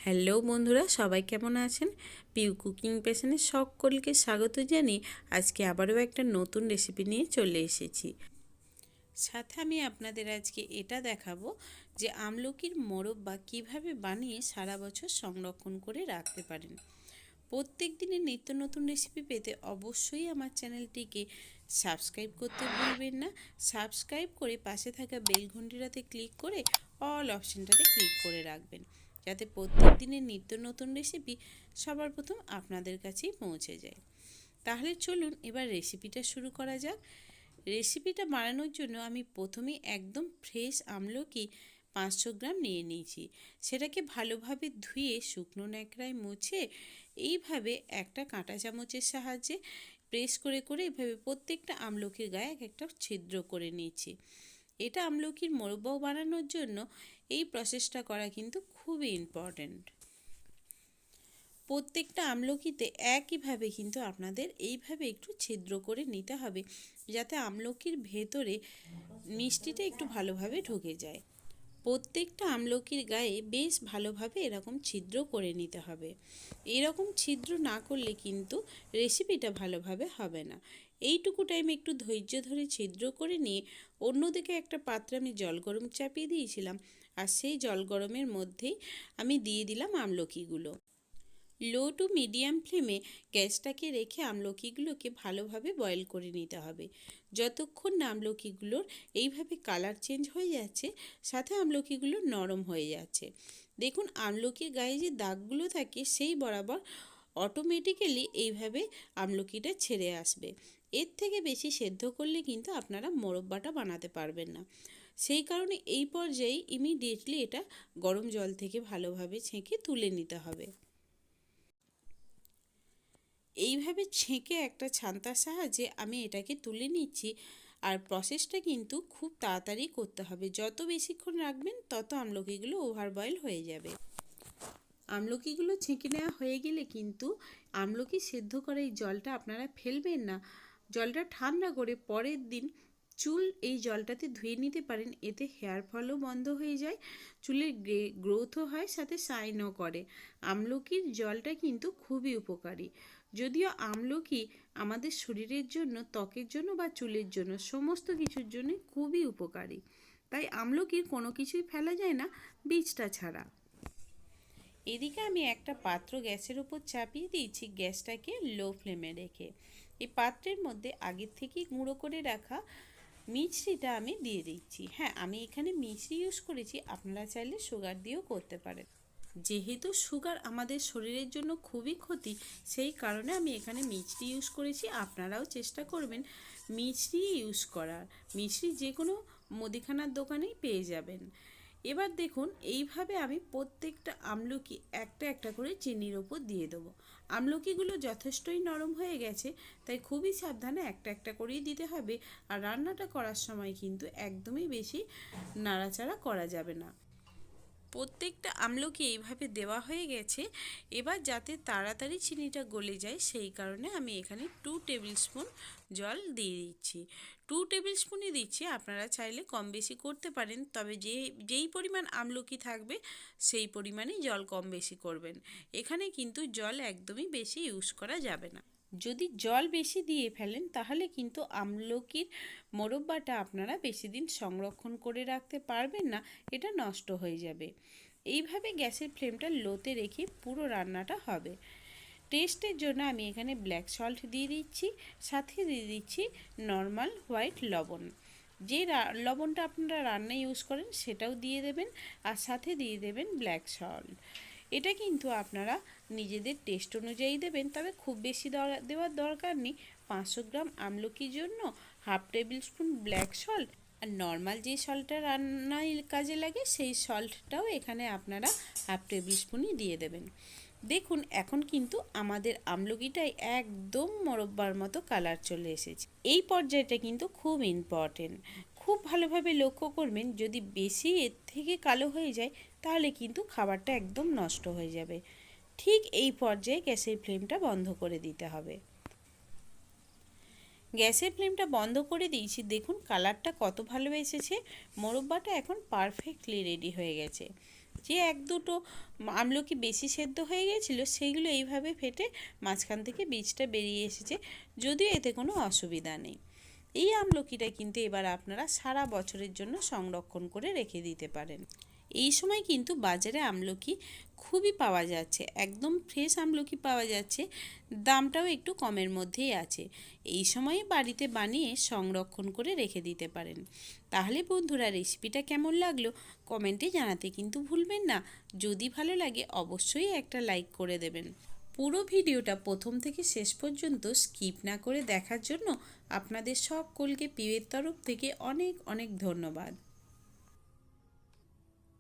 Hello বন্ধুরা, সবাই কেমন আছেন? পিউ কুকিং পেশনে সকলকে স্বাগত জানিয়ে আজকে আবারও একটা নতুন রেসিপি নিয়ে চলে এসেছি। সাথে আমি আপনাদের আজকে এটা দেখাবো যে আমলকির মোরব্বা কিভাবে বানিয়ে সারা বছর সংরক্ষণ করে রাখতে পারেন। প্রত্যেক দিনের নিত্য নতুন রেসিপি পেতে অবশ্যই আমার চ্যানেলটিকে সাবস্ক্রাইব করতে ভুলবেন না। সাবস্ক্রাইব করে পাশে থাকা বেল ঘন্টিটাতে ক্লিক করে অল অপশানটাতে ক্লিক করে রাখবেন, যাতে প্রত্যেক দিনের নিত্য নতুন রেসিপি সবার প্রথম আপনাদের কাছেই পৌঁছে যায়। তাহলে চলুন এবার রেসিপিটা শুরু করা যাক। রেসিপিটা বানানোর জন্য আমি প্রথমেই একদম ফ্রেশ আমলকি 500 গ্রাম নিয়ে নিয়েছি। সেটাকে ভালোভাবে ধুয়ে শুকনো ন্যাকড়ায় মুছে এইভাবে একটা কাঁটা চামচের সাহায্যে প্রেস করে করে এইভাবে প্রত্যেকটা আমলকির গায়ে এক একটা ছিদ্র করে নিয়েছি। এটা আমলকির মোরব্বাও বানানোর জন্য এই প্রসেসটা করা কিন্তু খুবই ইম্পর্ট্যান্ট। প্রত্যেকটা আমলকিতে একইভাবে কিন্তু আপনাদের এইভাবে একটু ছিদ্র করে নিতে হবে, যাতে আমলকির ভেতরে মিষ্টিটা একটু ভালোভাবে ঢুকে যায়। প্রত্যেকটা আমলকির গায়ে বেশ ভালোভাবে এরকম ছিদ্র করে নিতে হবে। এরকম ছিদ্র না করলে কিন্তু রেসিপিটা ভালোভাবে হবে না। এইটুকু টাইম একটু ধৈর্য ধরে ছিদ্র করে নিয়ে অন্যদিকে একটা পাত্রে আমি জল গরম চাপিয়ে দিয়েছিলাম, আর সেই জল গরমের মধ্যেই আমি দিয়ে দিলাম আমলকিগুলো। লো টু মিডিয়াম ফ্লেমে গ্যাসটাকে রেখে আমলকিগুলোকে ভালোভাবে বয়েল করে নিতে হবে, যতক্ষণ না আমলকিগুলোর এইভাবে কালার চেঞ্জ হয়ে যাচ্ছে, সাথে আমলকিগুলো নরম হয়ে যাচ্ছে। দেখুন আমলকির গায়ে যে দাগগুলো থাকে সেই বরাবর অটোমেটিক্যালি এইভাবে আমলকিটা ছেড়ে আসবে। এর থেকে বেশি সেদ্ধ করলে কিন্তু আপনারা মোরব্বাটা বানাতে পারবেন না। সেই কারণে এই পর্যায়ে ইমিডিয়েটলি এটা গরম জল থেকে ভালোভাবে ছেঁকে তুলে নিতে হবে। এইভাবে ছেঁকে একটা ছান্তার সাহায্যে আমি এটাকে তুলে নিচ্ছি। আর প্রসেসটা কিন্তু খুব তাড়াতাড়ি করতে হবে, যত বেশিক্ষণ রাখবেন তত আমলকিগুলো ওভার বয়েল হয়ে যাবে। আমলকিগুলো ছেঁকে নেওয়া হয়ে গেলে কিন্তু আমলকি সেদ্ধ করা এই জলটা আপনারা ফেলবেন না। জলটা ঠান্ডা করে পরের দিন চুল এই জলটাতে ধুয়ে নিতে পারেন। এতে হেয়ার ফলও বন্ধ হয়ে যায়, চুলের গ্রোথও হয়, সাথে শাইনও করে। আমলকির জলটা কিন্তু খুবই উপকারী। যদিও আমলকি আমাদের শরীরের জন্য, ত্বকের জন্য বা চুলের জন্য সমস্ত কিছুর জন্য খুবই উপকারী, তাই আমলকির কোনো কিছুই ফেলা যায় না বীজটা ছাড়া। এদিকে আমি একটা পাত্র গ্যাসের উপর চাপিয়ে দিয়েছি, গ্যাসটাকে লো ফ্লেমে রেখে। এই পাত্রের মধ্যে আগের থেকেই গুঁড়ো করে রাখা মিছরিটা আমি দিয়ে দিচ্ছি। হ্যাঁ, আমি এখানে মিছরি ইউজ করেছি, আপনারা চাইলে সুগার দিয়েও করতে পারেন। যেহেতু সুগার আমাদের শরীরের জন্য খুবই ক্ষতি, সেই কারণে আমি এখানে মিছরি ইউজ করেছি। আপনারাও চেষ্টা করবেন মিছরি ইউজ করার। মিছরি যে কোনো মুদিখানার দোকানেই পেয়ে যাবেন। এবার দেখুন এইভাবে আমি প্রত্যেকটা আমলকি একটা একটা করে চিনির ওপর দিয়ে দেবো। আমলকিগুলো যথেষ্টই নরম হয়ে গেছে, তাই খুবই সাবধানে একটা একটা করেই দিতে হবে। আর রান্নাটা করার সময় কিন্তু একদমই বেশি নাড়াচাড়া করা যাবে না। প্রত্যেকটা আমলকি এইভাবে দেওয়া হয়ে গেছে। এবার যাতে তাড়াতাড়ি চিনিটা গলে যায়, সেই কারণে আমি এখানে 2 টেবিল স্পুন জল দিয়ে দিচ্ছি। 2 টেবিল স্পুনই দিচ্ছি, আপনারা চাইলে কম বেশি করতে পারেন, তবে যেই পরিমাণ আমলকি থাকবে সেই পরিমাণেই জল কম বেশি করবেন। এখানে কিন্তু জল একদমই বেশি ইউজ করা যাবে না। যদি জল বেশি দিয়ে ফেলেন তাহলে কিন্তু আমলকির মোরব্বাটা আপনারা বেশি দিন সংরক্ষণ করে রাখতে পারবেন না, এটা নষ্ট হয়ে যাবে। এইভাবে গ্যাসের ফ্লেমটা লোতে রেখে পুরো রান্নাটা হবে। টেস্টের জন্য আমি এখানে ব্ল্যাক সল্ট দিয়ে দিচ্ছি, সাথে দিয়ে দিচ্ছি নর্মাল হোয়াইট লবণ। যে লবণটা আপনারা রান্নায় ইউজ করেন সেটাও দিয়ে দেবেন, আর সাথে দিয়ে দেবেন ব্ল্যাক সল্ট। এটা কিন্তু আপনারা নিজেদের টেস্ট অনুযায়ী দেবেন, তবে খুব বেশি দেওয়ার দরকার নেই। 500 গ্রাম আমলকির জন্য half tablespoon black salt, আর নর্মাল যে সল্টটা রান্নায় কাজে লাগে সেই সল্টটাও এখানে আপনারা হাফ টেবিল স্পুনই দিয়ে দেবেন। দেখুন এখন কিন্তু আমাদের আমলকিটাই একদম মোরব্বার মতো কালার চলে এসেছে। এই পর্যায়টা কিন্তু খুব ইম্পর্টেন্ট। খুব ভালোভাবে লক্ষ্য করবেন, যদি বেশি এর থেকে কালো হয়ে যায় তাহলে কিন্তু খাবারটা একদম নষ্ট হয়ে যাবে। ঠিক এই পর্যায়ে গ্যাসের ফ্লেমটা বন্ধ করে দিতে হবে। গ্যাসের ফ্লেমটা বন্ধ করে দিয়েছি, দেখুন কালারটা কত ভালো এসেছে। মোরব্বাটা এখন পারফেক্টলি রেডি হয়ে গেছে। যে এক দুটো আমলকি বেশি সেদ্ধ হয়ে গেছিলো সেইগুলো এইভাবে ফেটে মাঝখান থেকে বীজটা বেরিয়ে এসেছে, যদিও এতে কোনো অসুবিধা নেই। এই আমলকিটা কিন্তু এবার আপনারা সারা বছরের জন্য সংরক্ষণ করে রেখে দিতে পারেন। এই সময় কিন্তু বাজারে আমলকি খুবই পাওয়া যাচ্ছে, একদম ফ্রেশ আমলকি পাওয়া যাচ্ছে, দামটাও একটু কমের মধ্যেই আছে। এই সময়ে বাড়িতে বানিয়ে সংরক্ষণ করে রেখে দিতে পারেন। তাহলে বন্ধুরা, রেসিপিটা কেমন লাগলো কমেন্টে জানাতে কিন্তু ভুলবেন না। যদি ভালো লাগে অবশ্যই একটা লাইক করে দেবেন। পুরো ভিডিওটা প্রথম থেকে শেষ পর্যন্ত স্কিপ না করে দেখার জন্য আপনাদের সকলকে পিউয়ের তরফ থেকে অনেক অনেক ধন্যবাদ।